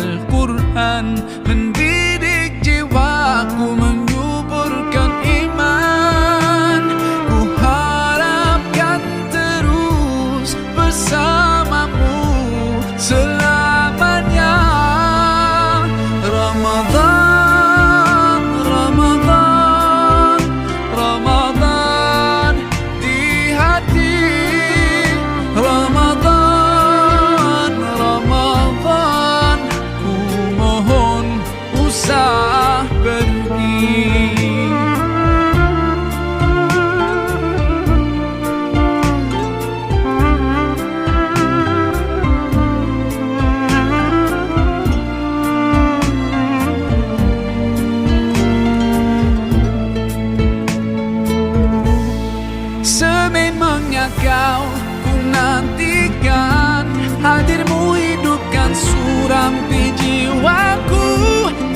Al-Quran mendidik jiwaku, menyuburkan iman. Ku harapkan terus bersamamu selamanya. Ramadan, Ramadan, Ramadan di hati. Ramadan, Ramadan, ku mohon usah pergi. Sememangnya kau ku nantikan, hadirmu hidupkan surampi jiwaku.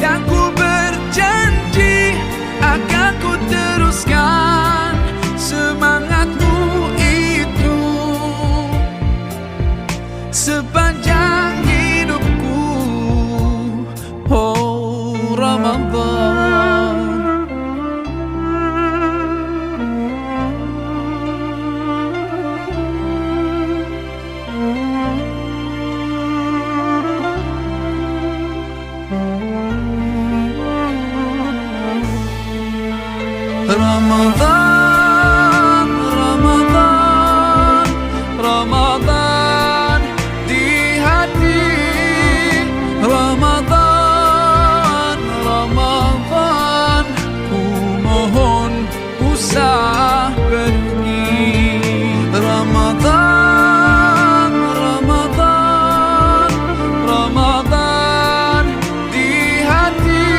Dan ku berjanji akan ku teruskan semangatmu itu sepanjang hidupku. Oh Ramadan, Ramadan, Ramadan, Ramadan di hati. Ramadan, Ramadan, ku mohon usah pergi. Ramadan, Ramadan, Ramadan di hati.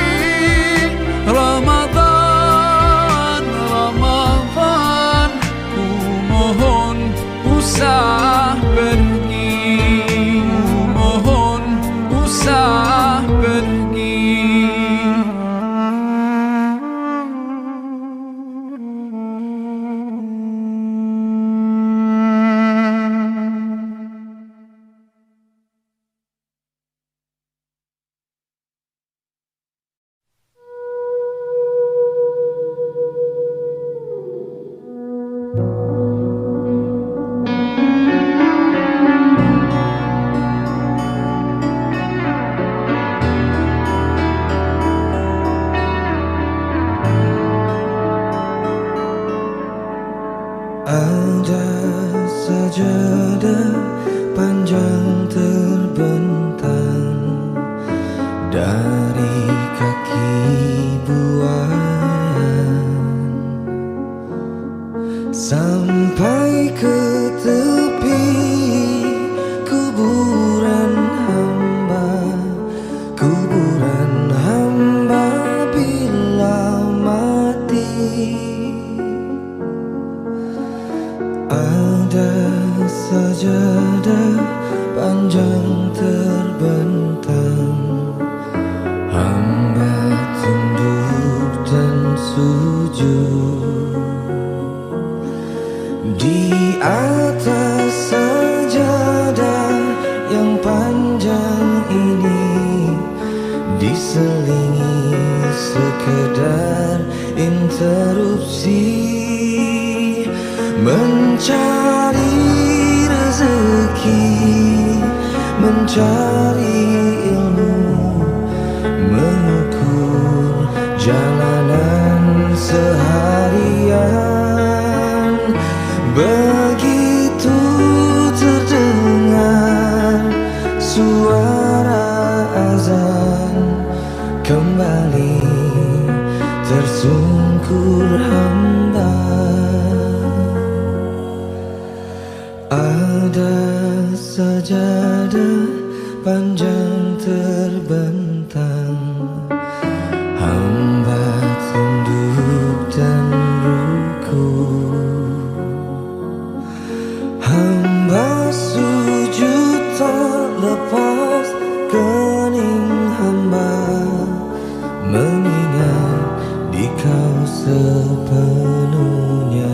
Ramadan, Ramadan, ku mohon usah pergi. Ku mohon usah pergi. Ada sajadah panjang terbentang dari kaki buayan sampai ke tepi kuburan hamba, kuburan hamba bila mati. Ada sajadah panjang terbentang, hamba tunduk dan sujud. Di atas sajadah yang panjang ini diselingi sekedar interupsi, mencari rezeki, mencari ilmu, mengukur jalanan seharian. Begitu terdengar suara azan, kembali tersungkur hamba. Ada sajadah panjang terbentang, hamba tunduk dan rukuk. Hamba sujud tak lepas kening hamba, mengingat di kau sepenuhnya.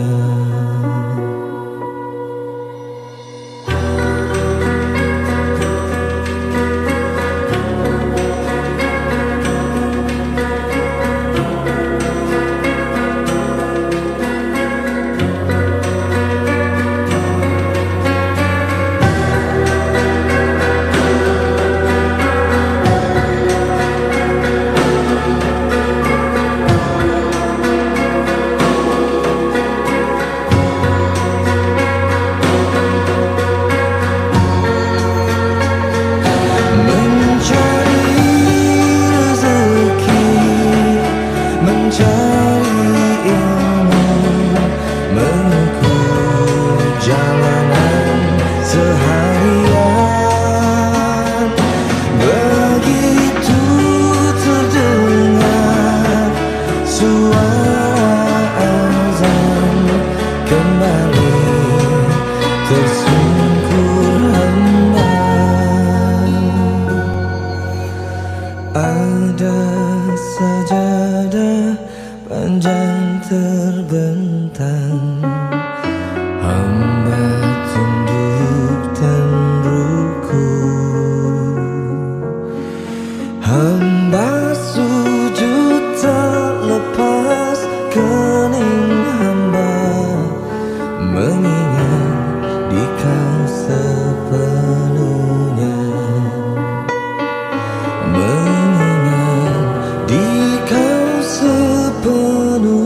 hamba tunduk dan rukuk, hamba sujud tak lepas kening hamba, mengingat Dikau sepenuhnya, mengingat Dikau sepenuhnya.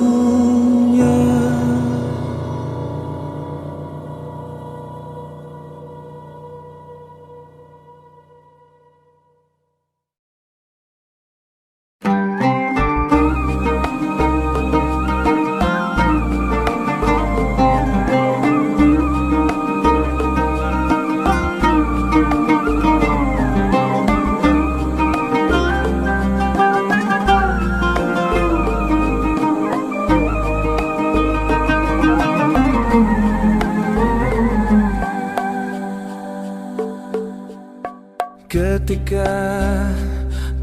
Ketika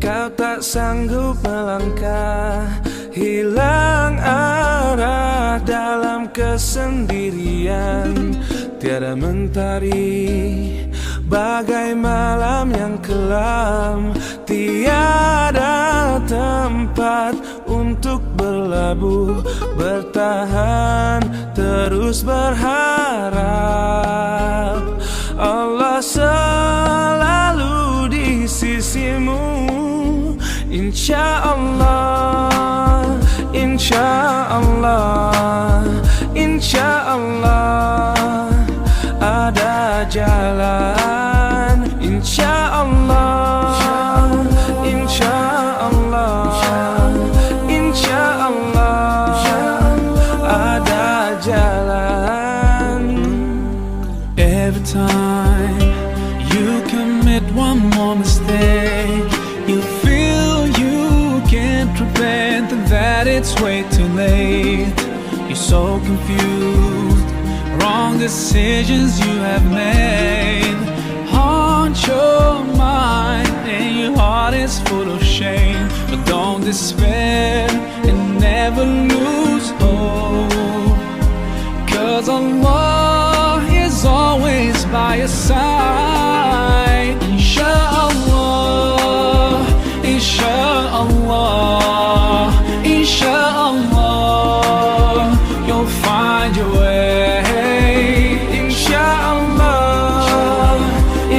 kau tak sanggup melangkah, hilang arah dalam kesendirian, tiada mentari bagai malam yang kelam, tiada tempat untuk berlabuh, bertahan terus berharap Allah selalu di sisimu. Insya Allah, insya Allah, insya Allah ada jalan. Insya Allah, insya Allah, insya Allah ada jalan. Every time you commit one more mistake, you feel you can't repent and that it's way too late. You're so confused, wrong decisions you have made haunt your mind and your heart is full of shame. But don't despair and never lose hope, 'cause Allah is always by your side. Inshallah, inshallah, inshallah, you'll find your way. Inshallah,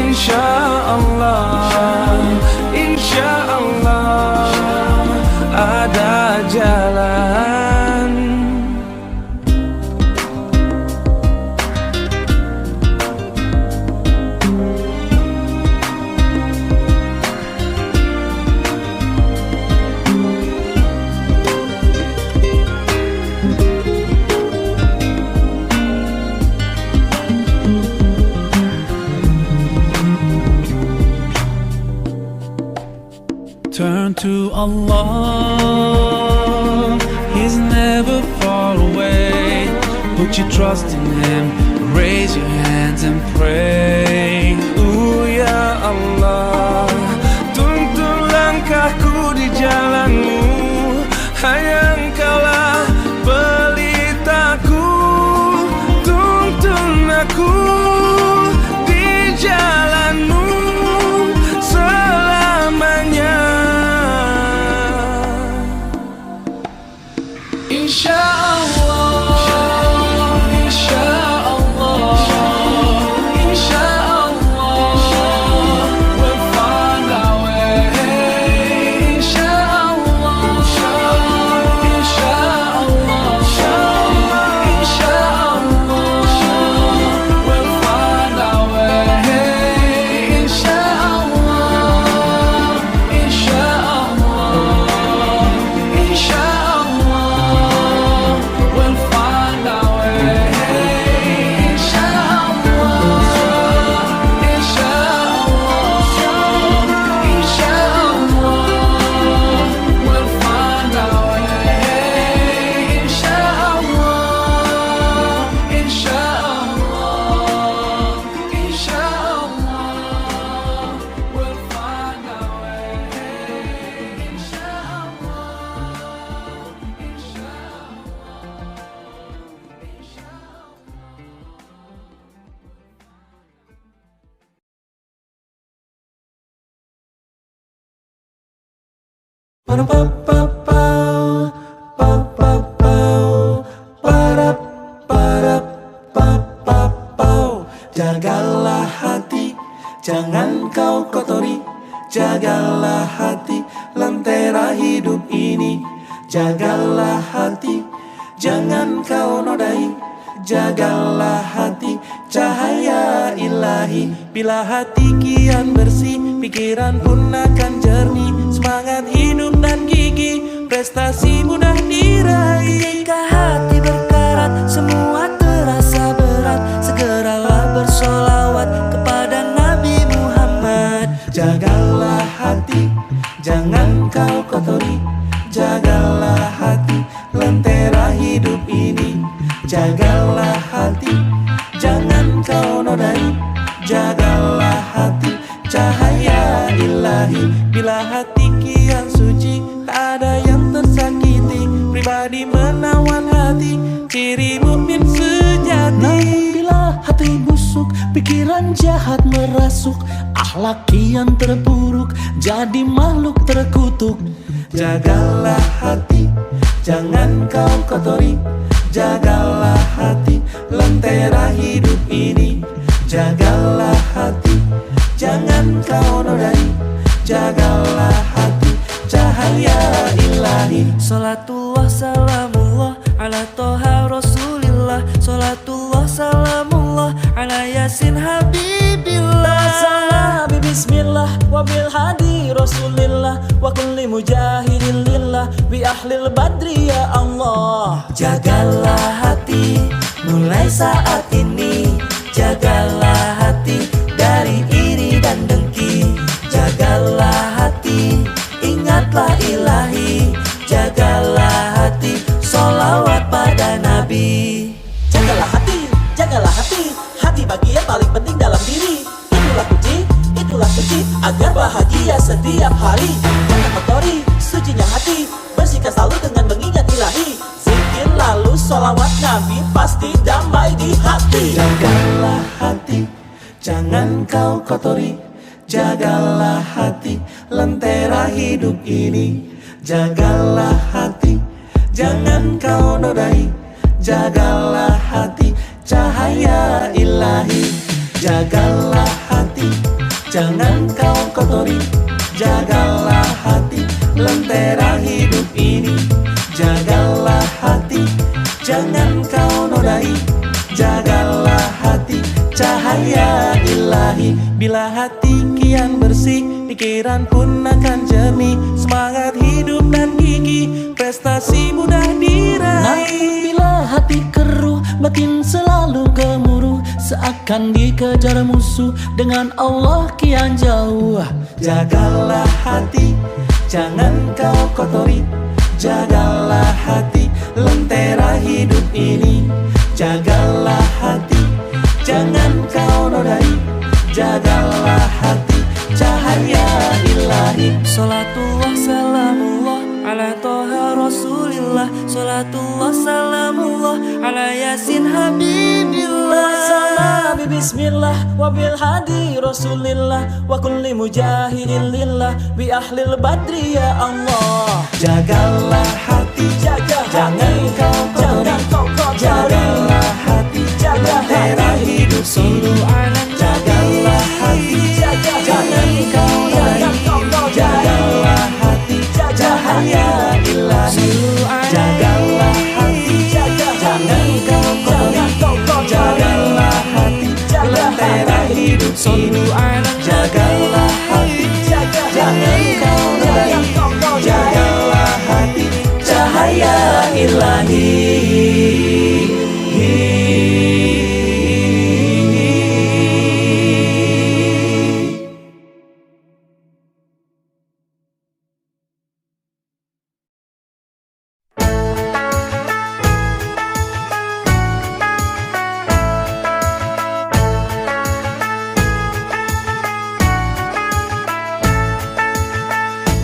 inshallah, inshallah ada jalan. Turn to Allah, He's never far away. Put your trust in Him, raise your hands and pray. Ya Allah, tuntun langkahku di jalanmu, hanya Engkaulah pelitaku. Tuntun aku di jalanmu selamanya. Insya Allah, insya Allah, insya Parapapapau, papapau, parapapapau. Jagalah hati, jangan kau kotori. Jagalah hati, lentera hidup ini. Jagalah hati, jangan kau nodai. Jagalah hati, cahaya ilahi. Bila hati kian bersih, pikiran pun akan jernih. Semangat hidup dan gigih, prestasi mudah diraih. Jika hati berkarat, semua terasa berat. Segeralah bersolawat kepada Nabi Muhammad. Jagalah hati, jangan kau kotori. Jagalah hati, lentera hidup ini. Jagalah hati, jangan kau nodai. Jagalah hati, cahaya ilahi. Bila hati kian suci, tak ada yang tersakiti. Pribadi menawan hati, ciri mukmin sejati. Namun bila hati busuk, pikiran jahat merasuk, akhlak kian terpuruk, jadi makhluk terkutuk. Jagalah hati, jangan kau kotori. Jagalah hati, lentera hidup ini. Jagalah hati, jangan kau nodai. Jagalah hati, cahaya ilahi. Salatullah salamullah ala toha rasulillah. Salatullah salamullah ala yasin habibillah. Salam bismillah wa bil hadi rasulillah wa kulli mujahidin lillah bi ahlil badri ya Allah. Jagalah hati, mulai saat ini. Jagalah hati, dari iri dan dengki. Jagalah hati, ingatlah ilahi. Jagalah hati, sholawat pada Nabi. Jagalah hati, hati bagian paling penting dalam diri. Itulah kunci agar bahagia setiap hari. Jangan kotori sucinya hati, bersihkan selalu dengan mengingat ilahi. Zikir lalu sholawat Nabi, pasti damai di hati. Jagalah hati, jangan kau kotori. Jagalah hati, lentera hidup ini. Jagalah hati, jangan kau nodai. Jagalah hati, cahaya ilahi. Jagalah hati, jangan kau kotori. Jagalah hati, lentera hidup ini. Jagalah hati, jangan kau nodai. Jagalah hati, cahaya ilahi. Bila hati kian bersih, pikiran pun akan jernih. Semangat hidup dan gigih, prestasi mudah diraih. Namun bila hati keruh, batin selalu gemuruh, seakan dikejar musuh, dengan Allah kian jauh. Jagalah hati, jangan kau kotori. Jagalah hati, lentera hidup ini. Jagalah hati, jangan kau nodai. Jagalah hati, cahaya ilahi. Salatullah salamullah ala toha rasulillah. Salatullah salamullah ala yasin habibillah. Salam bismillah wa bil hadi rasulillah wa kulli mujahidin lillah bi ahlil badri ya Allah. Jagalah hati, jangan kau kotori. Jagalah hati, lentera hidup ini. Jagalah hati, jangan kau nodai. Jagalah hati, cahaya ilahi. Jagalah hati, jangan kau kotori. Jagalah hati, lentera hidup ini. Jagalah hati, jangan kau nodai. Jagalah hati, cahaya ilahi.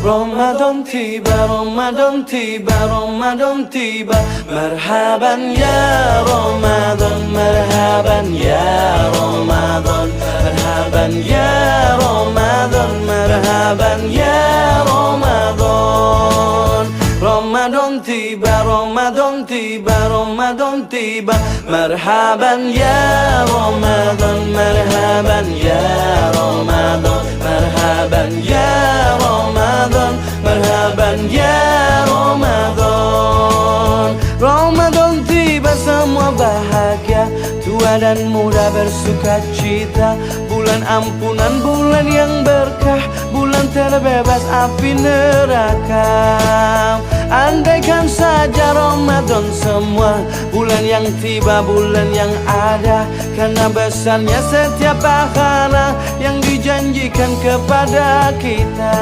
Ramadan tiba, Ramadan tiba, Ramadan tiba. Marhaban ya Ramadan, marhaban ya Ramadan, marhaban ya Ramadan, marhaban ya Ramadan. Ramadan tiba, Ramadan tiba, Ramadan tiba. Marhaban ya Ramadan, marhaban ya Ramadan, marhaban ya Ramadan, marhaban ya Ramadan. Ramadan tiba, semua bahagia, tua dan muda bersuka cita. Bulan ampunan, bulan yang berkah, bulan terbebas api neraka. Andaikan saja Ramadan semua, bulan yang tiba, bulan yang ada. Karena besarnya setiap pahala yang dijanjikan kepada kita.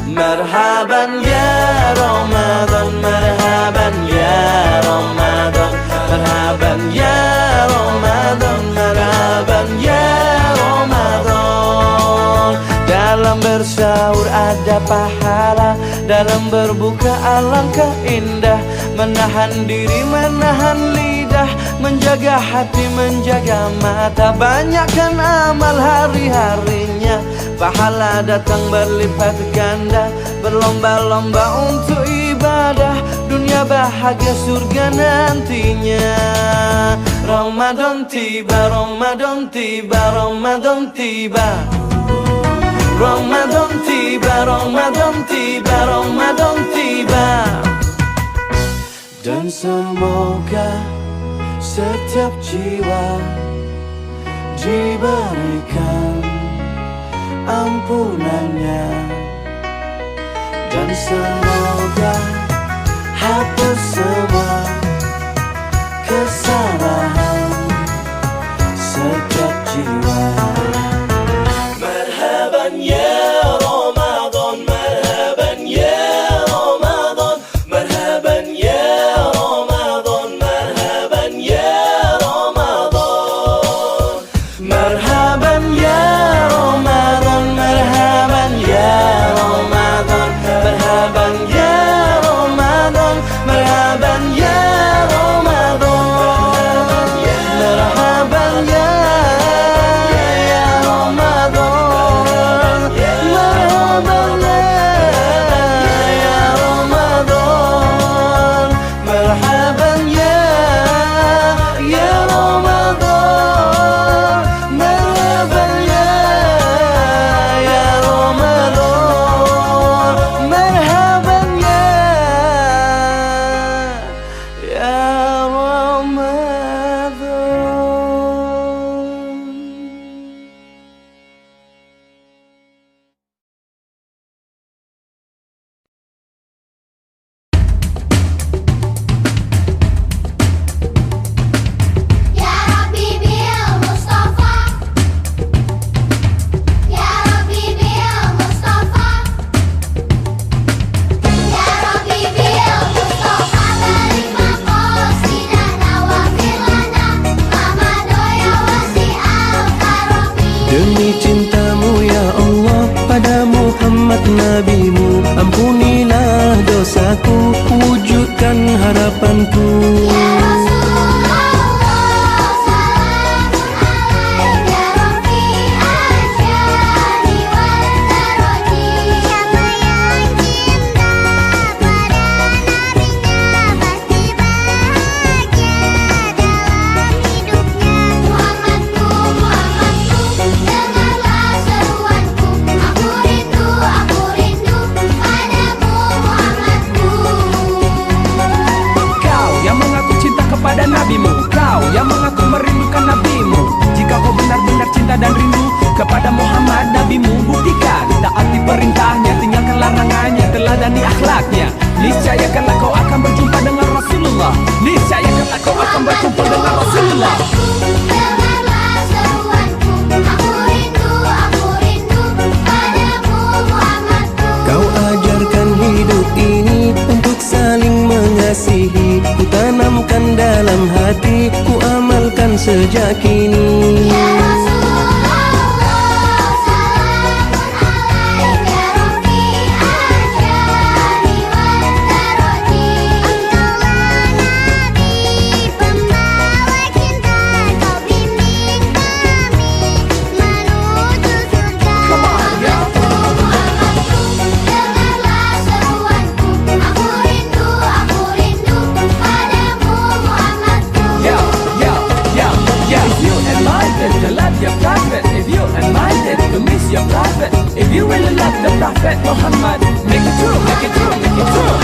Marhaban ya Ramadan, marhaban ya Ramadan, marhaban ya Ramadan, marhaban ya Ramadan. Dalam bersahur ada pahala, dalam berbuka alangkah indah. Menahan diri, menahan lidah, menjaga hati, menjaga mata. Banyakkan amal hari-harinya, pahala datang berlipat ganda. Berlomba-lomba untuk ibadah, dunia bahagia surga nantinya. Ramadan tiba, Ramadan tiba, Ramadan tiba. Ramadan tiba, Ramadan tiba, Ramadan tiba. Dan semoga setiap jiwa diberikan ampunannya. Dan semoga hapus semua kesalahan setiap jiwa. Marhaban ya Ramadan, marhaban ya Ramadan, marhaban ya Ramadan, marhaban ya Ramadan, marhaban ya Ramadan, marhaban ya Ramadan, marhaban ya Ramadan, marhaban ya Ramadan, marhaban ya Demi cintamu ya Allah pada Muhammad Nabimu, ampunilah dosaku, wujudkan harapanku. Ya Rasulullah, salamun alaik ya Rafi'an syani wal daraji. Siapa yang cinta pada nabinya pasti bahagia dalam hidupnya. Muhammadku, Muhammadku, dengarlah seruanku. Aku rindu padamu Muhammadku. Kau yang mengaku cinta kepada nabimu, kau yang mengaku merindukan nabimu. Jika kau benar-benar cinta dan rindu kepada Muhammad nabimu, buktikan taati perintahnya, tinggalkan larangannya, teladani akhlaknya. Niscaya kelak kau akan berjumpa dengan Rasulullah. Niscaya kelak kau akan berjumpa dengan Rasulullah. Dengarlah seruanku. Aku rindu padamu Muhammadku. Kau ajarkan hidup ini untuk saling mengasihi. Ku tanamkan dalam hati, ku amalkan sejak kini. Ya Rasulullah, salamun alaik ya Rafi'an syani wal daraji. Engkaulah Nabi, pembawa cinta, kau bimbing kami menuju surga. Muhammadku, Muhammadku, dengarlah seruanku. Aku rindu your prophet. If you minded to miss your prophet, if you really love the prophet Muhammad, make it true, make it true, make it true.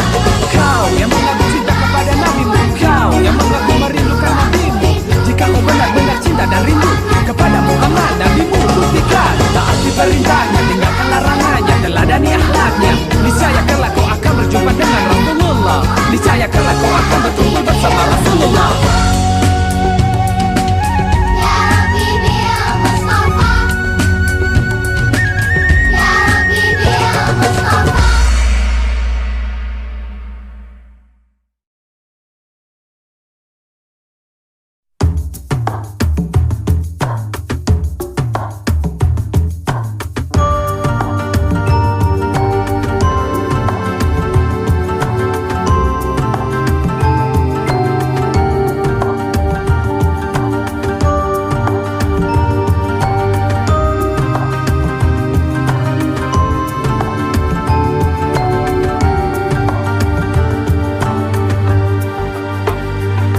Kau yang mengaku cinta kepada nabimu, kau yang mengaku merindukan nabimu. Jika kau benar-benar cinta dan rindu kepada Muhammad, nabimu buktikan. Taati perintahnya, tinggalkan larangannya, teladani akhlaknya. Niscaya kelak kau akan berjumpa dengan Rasulullah. Niscaya kelak kau akan berkumpul bersama Rasulullah. Ya Rabbi bil Mustafa, Ya Rabbi bil Mustafa.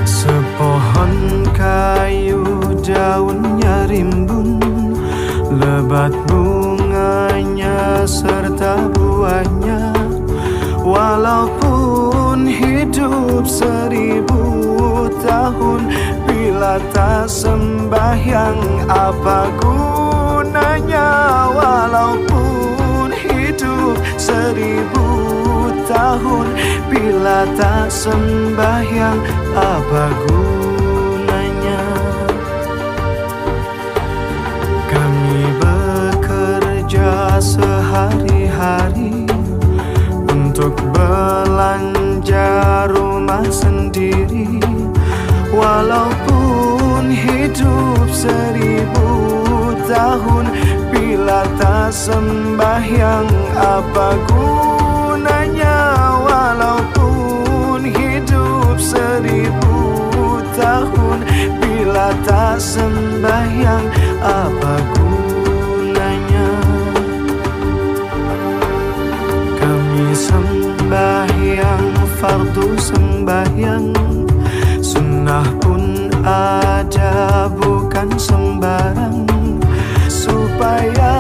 Sepohon kayu daunnya rimbun, lebat bunganya serta buahnya. Walaupun hidup 1000 tahun, bila tak sembahyang apa gunanya? Walaupun hidup 1000 tahun, bila tak sembahyang apa gunanya? Kami bekerja sehari-hari untuk belanja rumah sendiri. Walaupun hidup 1000 tahun, bila tak sembahyang apa gunanya? Walaupun hidup 1000 tahun, bila tak sembahyang apa gunanya? Kami sembahyang fardu sembahyang, sunnah pun ada bukan sembarang, supaya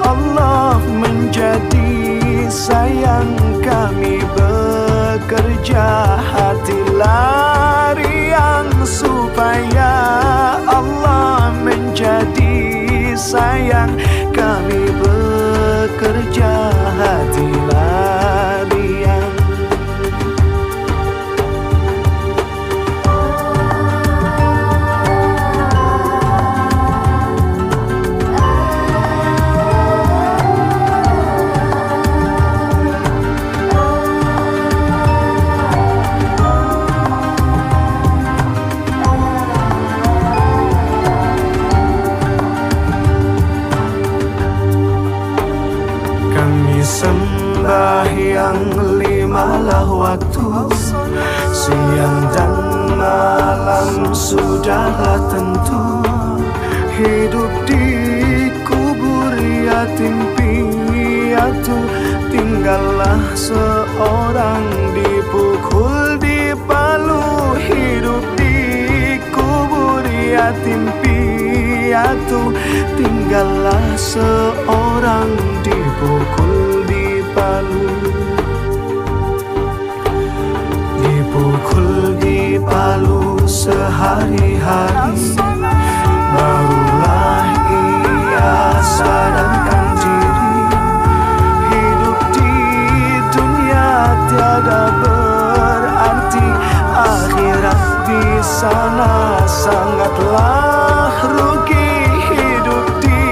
Allah menjadi sayang. Kami bekerja hati lariang, supaya Allah menjadi sayang. Kami bekerja hati lariang. Sembahyang 5 waktu, siang dan malam sudahlah tentu. Hidup di kubur yatim piatu, tinggallah seorang dipukul di palu. Hidup di kubur yatim piatu, tinggallah seorang dipukul di palu. Dipukul di palu sehari-hari, barulah ia sadarkan diri. Hidup di dunia tiada berarti, akhirat di sana sangatlah rugi. Hidup di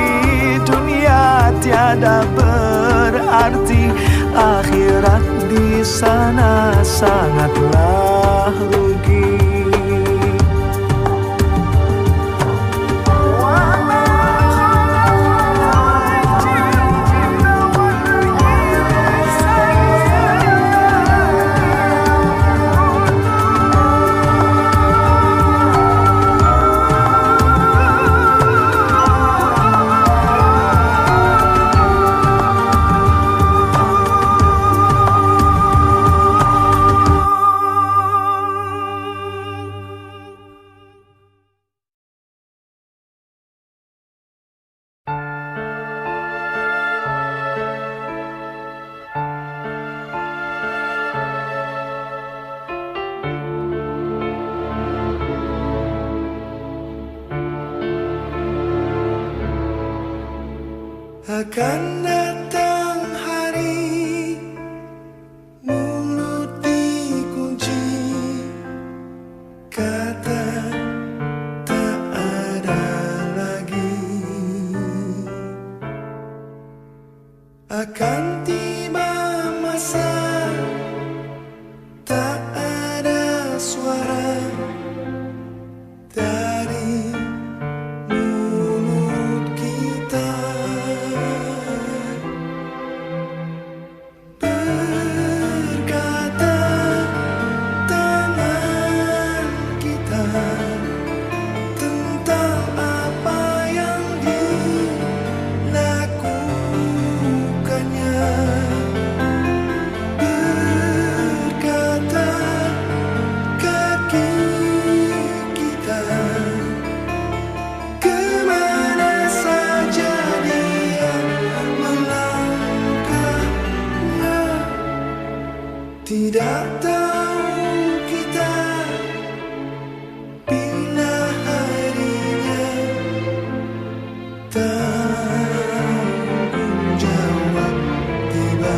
dunia tiada berarti, akhirat di sana sangatlah rugi. Akan datang hari mulut dikunci, kata tak ada lagi. Akan tiba masa tak ada suara dari mulut kita. Berkata tangan kita tentang apa yang dilakukannya. Berkata kaki kita kemana saja dia melangkahnya. Tidak tahu kita bila harinya tanggung jawab tiba.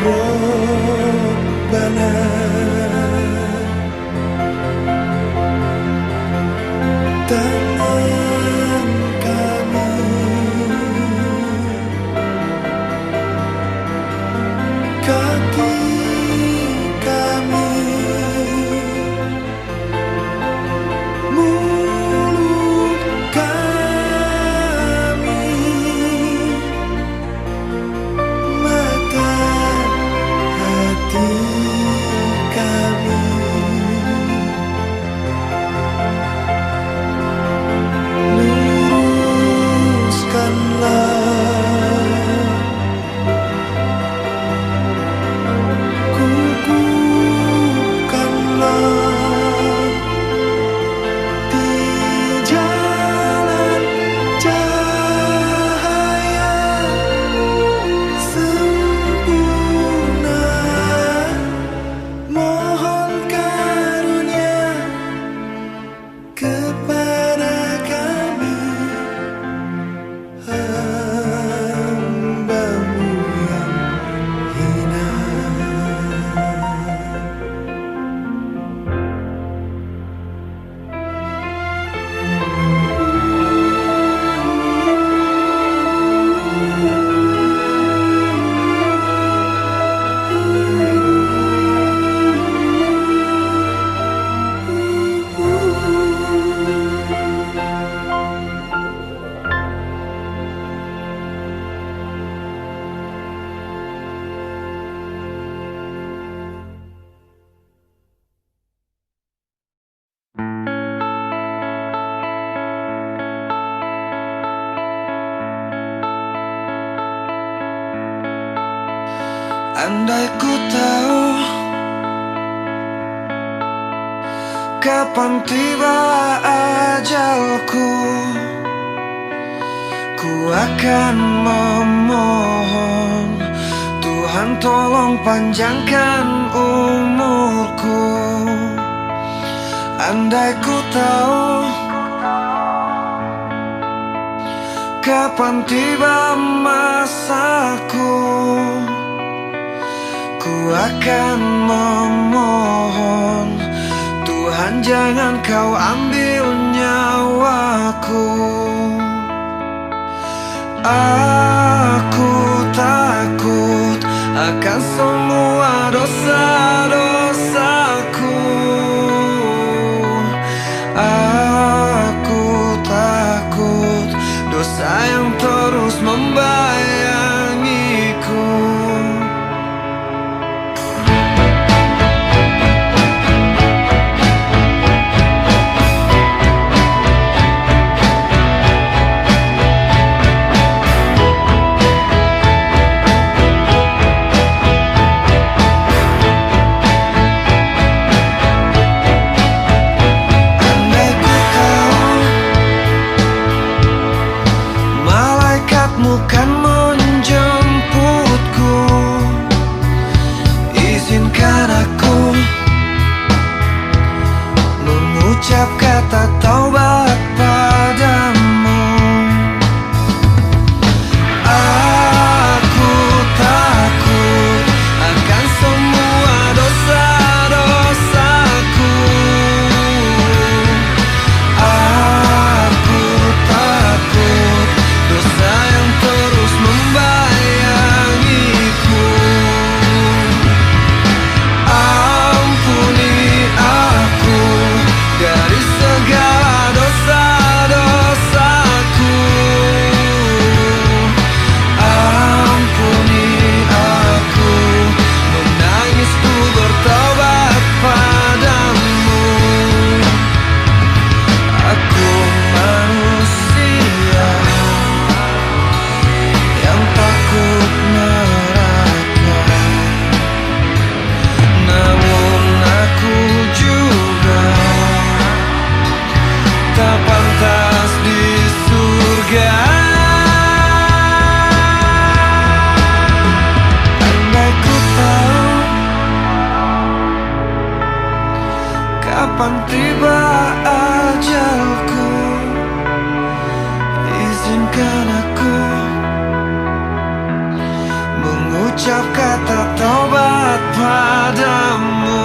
Robbana, tangan kami kaki kami mulut kami mata hati kami. Luruskanlah, kukuhkanlah di jalan cahaya sempurna. Mohon karunia kepada kami, hamba-Mu yang hina. Andai ku tahu kapan tiba ajalku, ku akan memohon Tuhan tolong panjangkan umurku. Andai ku tahu kapan tiba masaku, ku akan memohon Tuhan jangan kau ambil nyawaku. Aku takut akan semua dosa tiba ajalku, izinkan aku mengucap kata taubat padamu.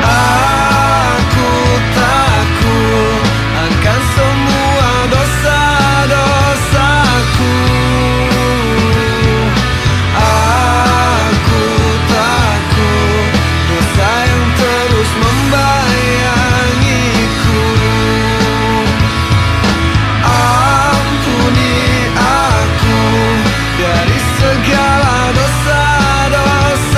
Aku takut akan semua dosa-dosaku. Aku takut dosa yang terus membayangiku. Ampuni aku dari segala dosa-dosa.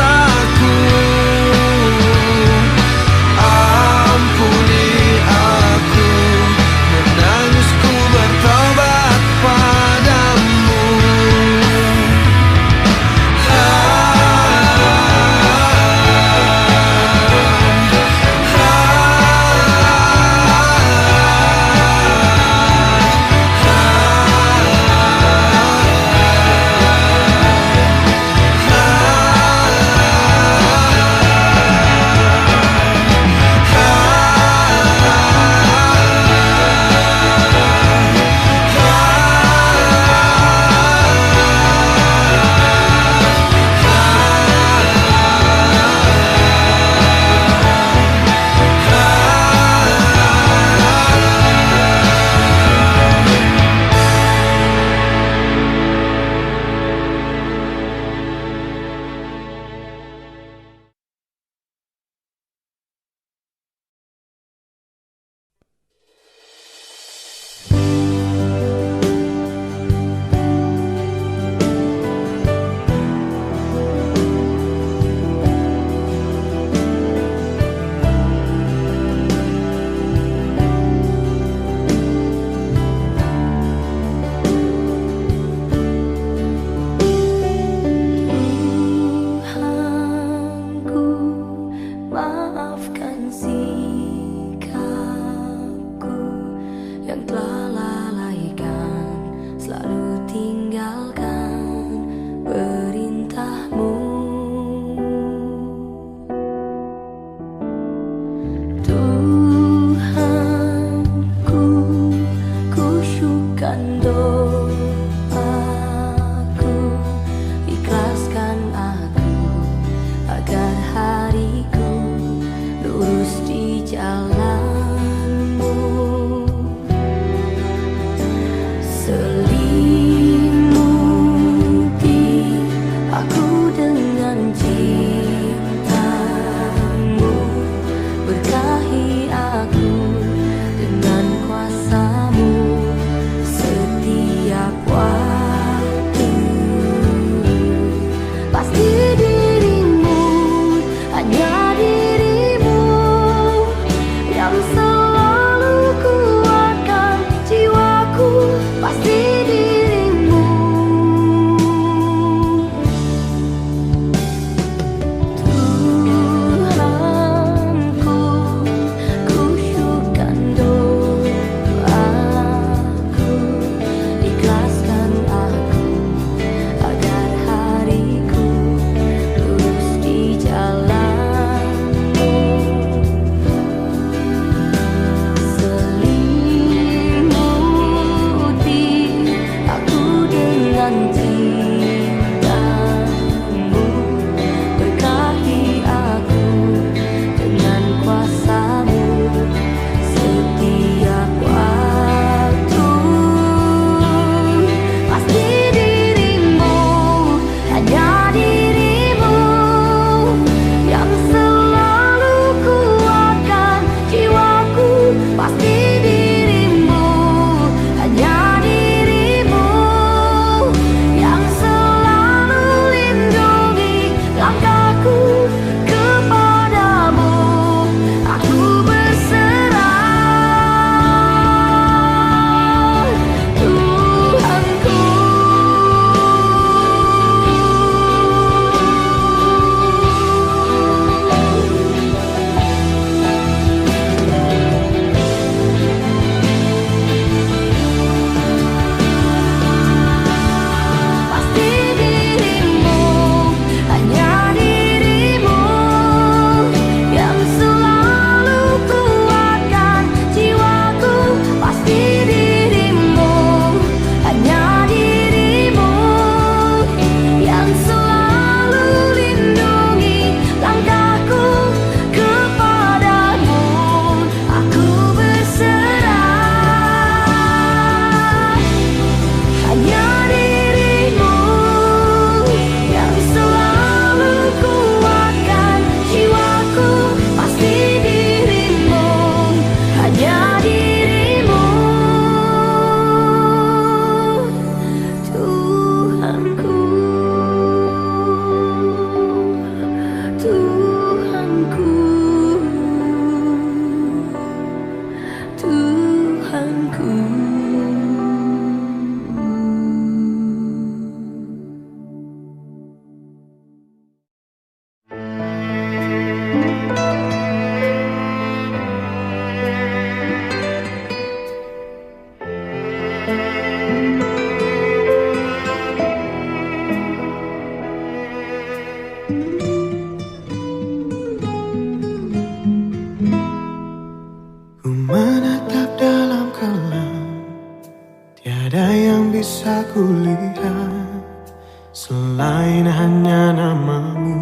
selain hanya namamu,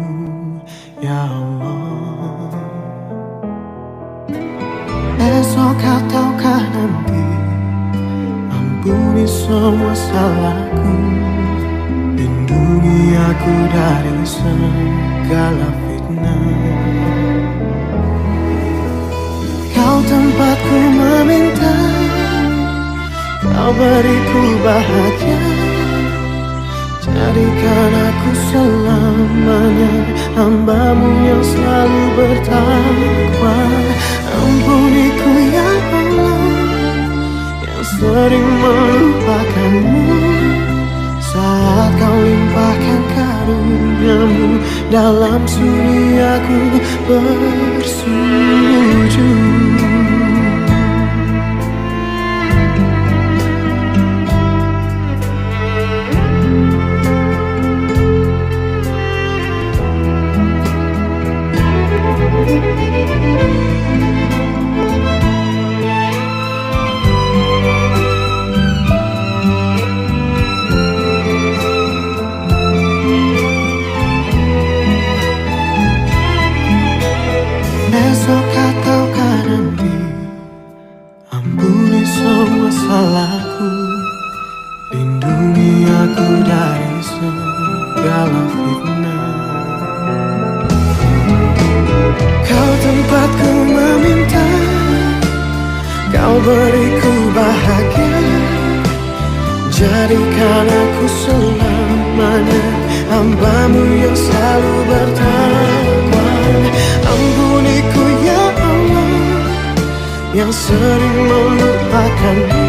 ya Allah. Esok ataukah nanti, ampuni semua salahku, lindungi aku dari segala fitnah. Kau tempatku meminta, kau beriku bahagia, jadikan aku selamanya hamba-Mu yang selalu bertakwa. Ampuniku ya Allah, yang sering melupakan-Mu, saat Kau limpahkan karunia-Mu, dalam sunyi aku bersujud. Esok ataukah nanti, ampuni semua salahku, lindungi aku dari segala fitnah. Kau tempatku meminta, Kau beriku bahagia, jadikan aku selamanya hamba-Mu yang selalu bertakwa. Ampuniku ya Allah, yang sering melupakan-Mu,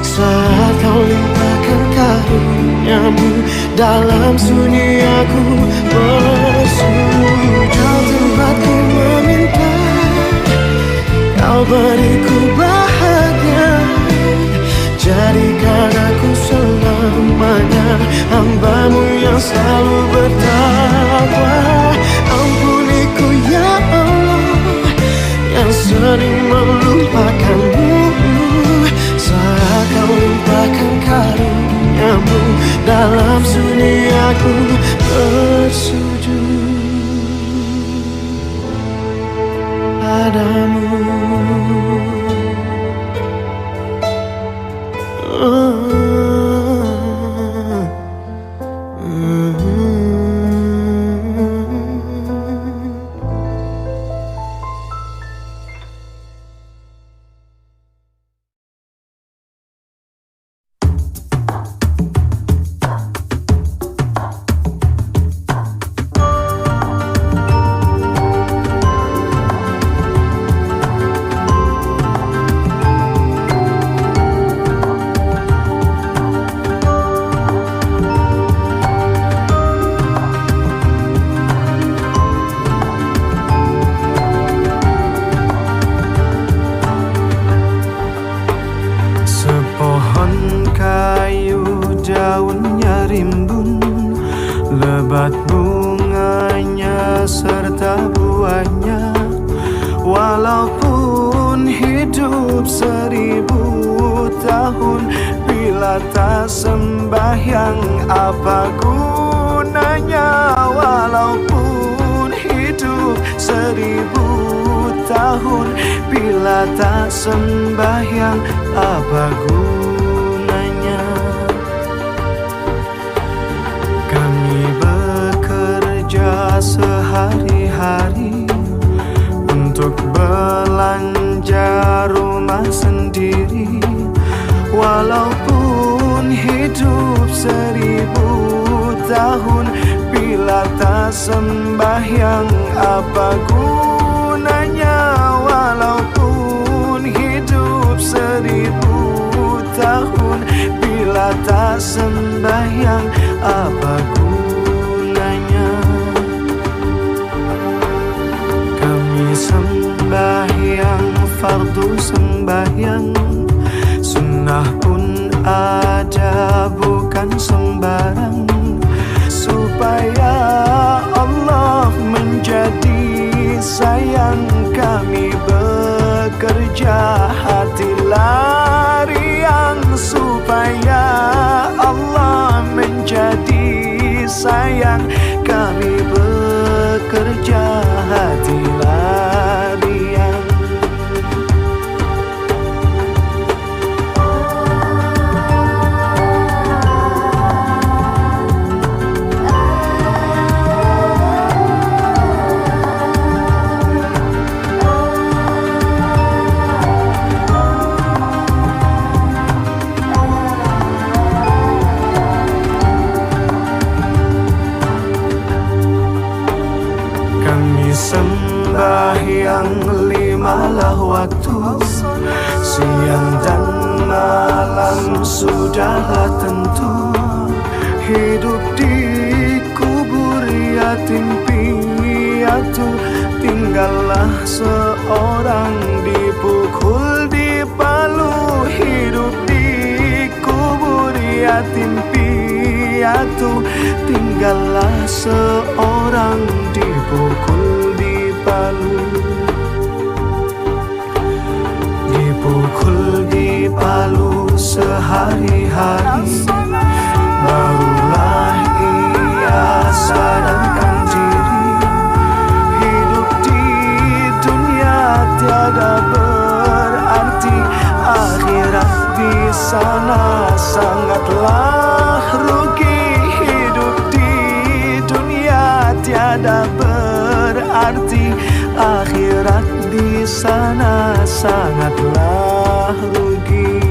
saat Kau limpahkan karunia-Mu, dalam sunyi aku bersujud. Kau tempatku meminta, Kau beriku bahagia, jadikan aku selamanya hamba-Mu yang selalu bertakwa. Ampuniku ya Allah, yang sering melupakan-Mu, saat Kau limpahkan karunia-Mu, dalam sunyi aku bersujud padamu. Daunnya rimbun, lebat bunganya serta buahnya. Walaupun hidup 1000 tahun, bila tak sembahyang apa gunanya? Walaupun hidup 1000 tahun, bila tak sembahyang apa gunanya? Sehari-hari untuk belanja rumah sendiri. Walaupun hidup 1000 tahun, bila tak sembahyang apa gunanya? Walaupun hidup 1000 tahun, bila tak sembahyang apa gunanya? Sembahyang fardu sembahyang, sunnah pun ada bukan sembarang, supaya Allah menjadi sayang. Kami bekerja hatilah riang, supaya Allah menjadi yang kami bekerja hati larian. Sembahyang limalah waktu, siang dan malam sudahlah tentu. Hidup di kubur yatim piatu, tinggallah seorang dipukul di palu. Hidup di kubur yatim piatu, tinggallah seorang dipukul di palu. Dipukul di palu sehari-hari, barulah ia sadarkan diri. Hidup di dunia tiada berarti, akhirat di sana sangatlah rugi. Hidup di dunia tiada berarti, akhirat di sana sangatlah rugi.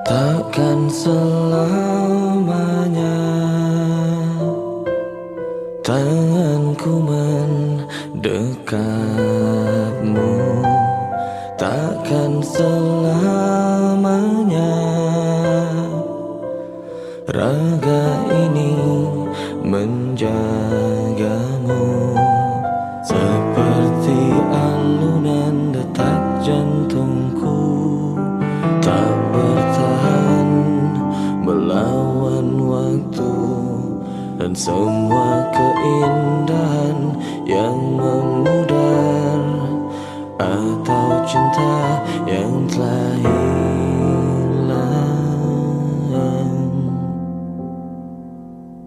Takkan selamanya tanganku mendekapmu, takkan selamanya raga ini menjagamu. Seperti alunan detak jantungku tak bertahan melawan waktu, dan semua keindahan yang memudar atau cinta yang telah hilang.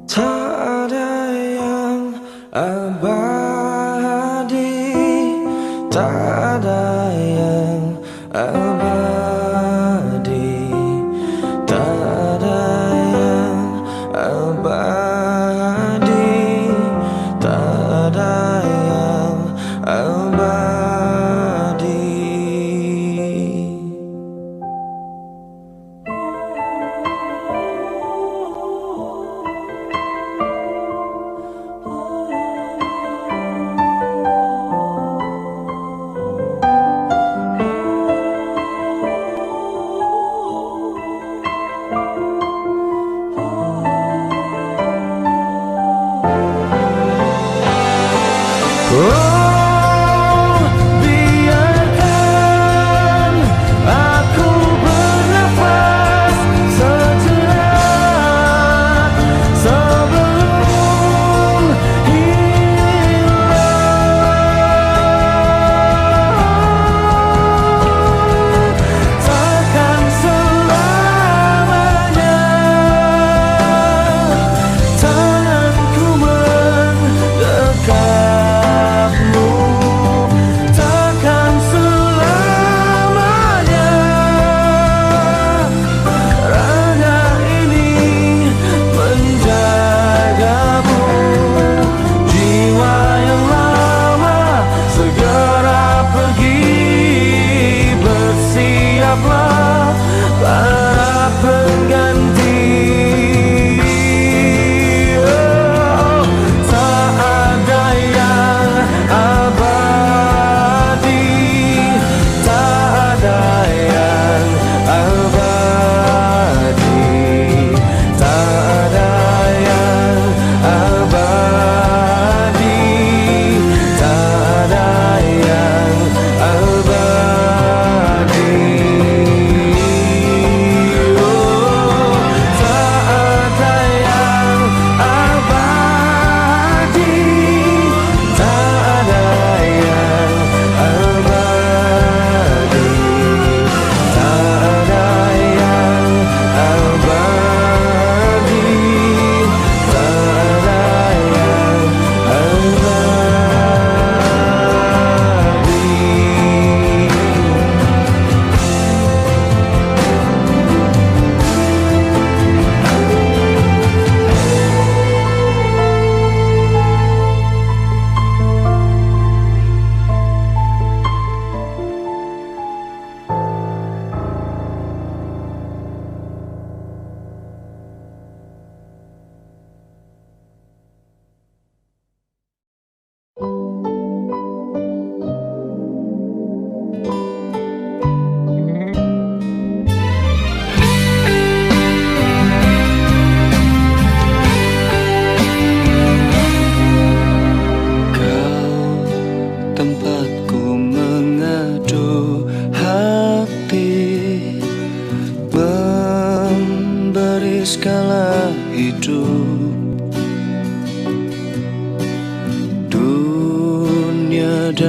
Tak ada yang abadi, tak ada yang abadi, tak ada yang abadi, tak ada yang abadi. Biarkan aku bernafas sejenak sebelum hilang. Takkan selamanya tanganku mendekapmu.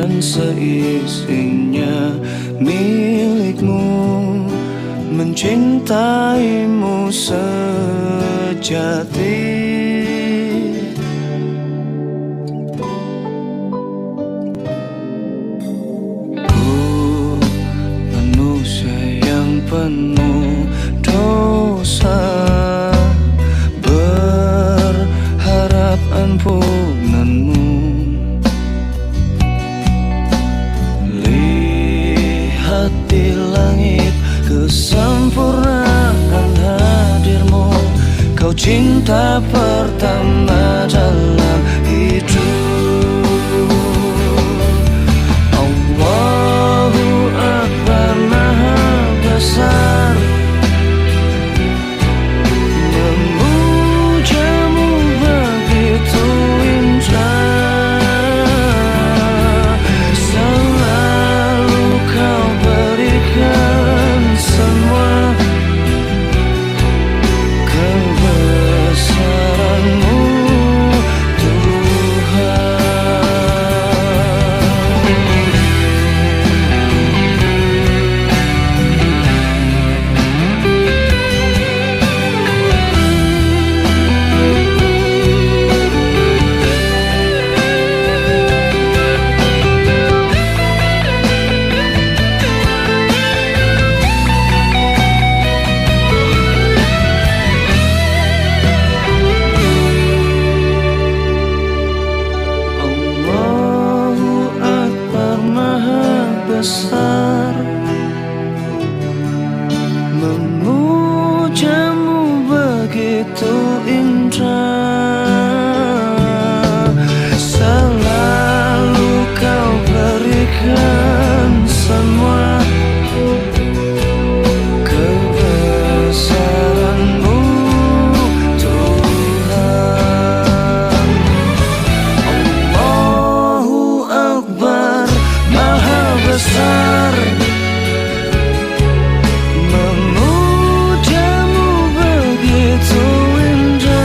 dan seisinya milikmu, mencintaimu sejati. Penuh dosa, berharap ampunanmu. Lihat di langit kesempurnaan hadirmu, kau cinta pertama dalam hidup. Allahu Akbar, Maha besar, memujamu begitu indah. Selalu kau berikan semua kebesaranmu, Tuhan. Allahu Akbar, Maha besar, memujamu begitu indah. Selalu kau berikan semua kebesaranmu, Tuhan. Allahu Akbar, Maha besar, memujamu begitu indah.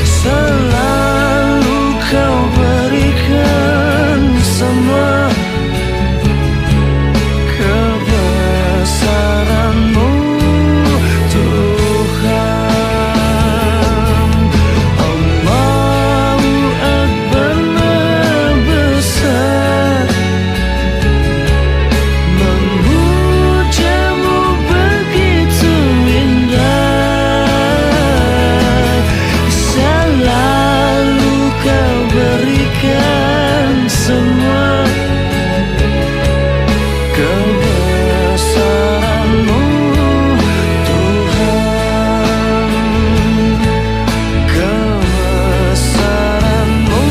Selalu kau berikan semua kebesaranmu, Tuhan. Allahu Akbar, Maha besar, memujamu begitu indah. Selalu kau berikan semua kebesaranmu, Tuhan. Kebesaranmu,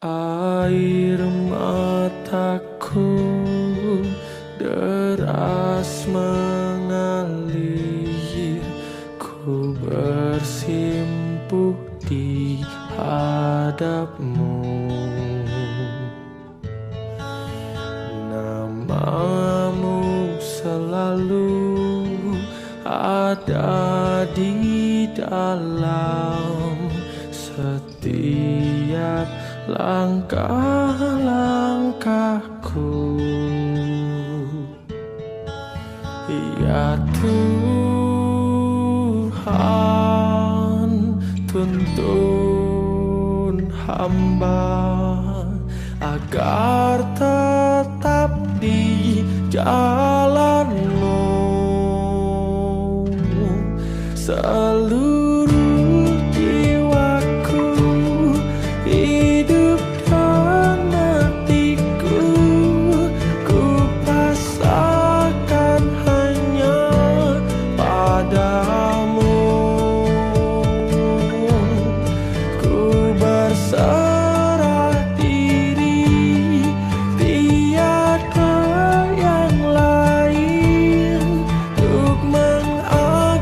Air mataku deras mengalir, ku bersimpuh di hadapmu. Namamu selalu ada di dalam setiap langkah-langkahku. Ya Tuhan, tuntun hamba agar tetap di jalan-Mu. Seluruh jiwaku, hidup dan matiku, ku pasrahkan hanya padamu. Ku berserah diri, tiada yang lain untuk mengasihi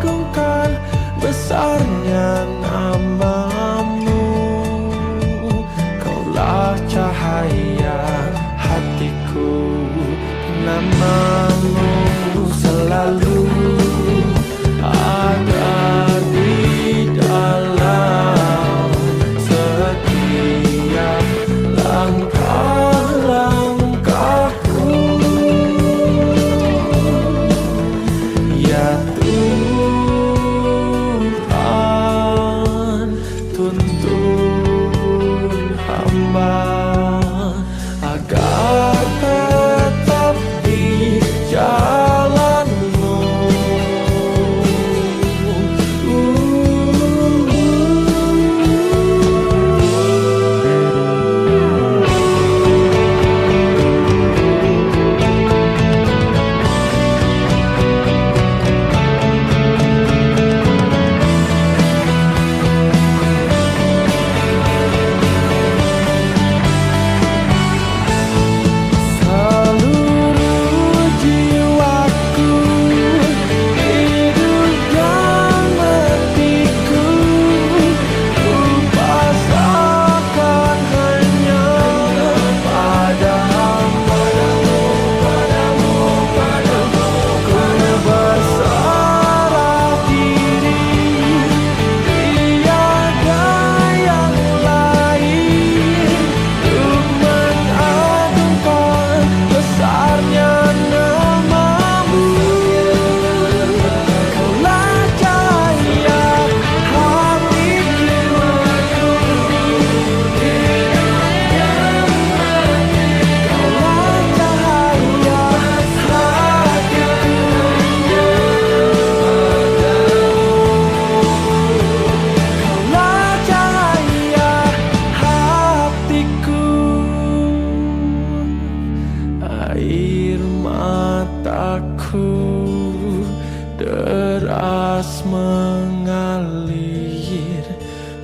deras mengalir,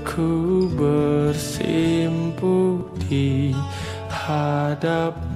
ku bersimpu di hadap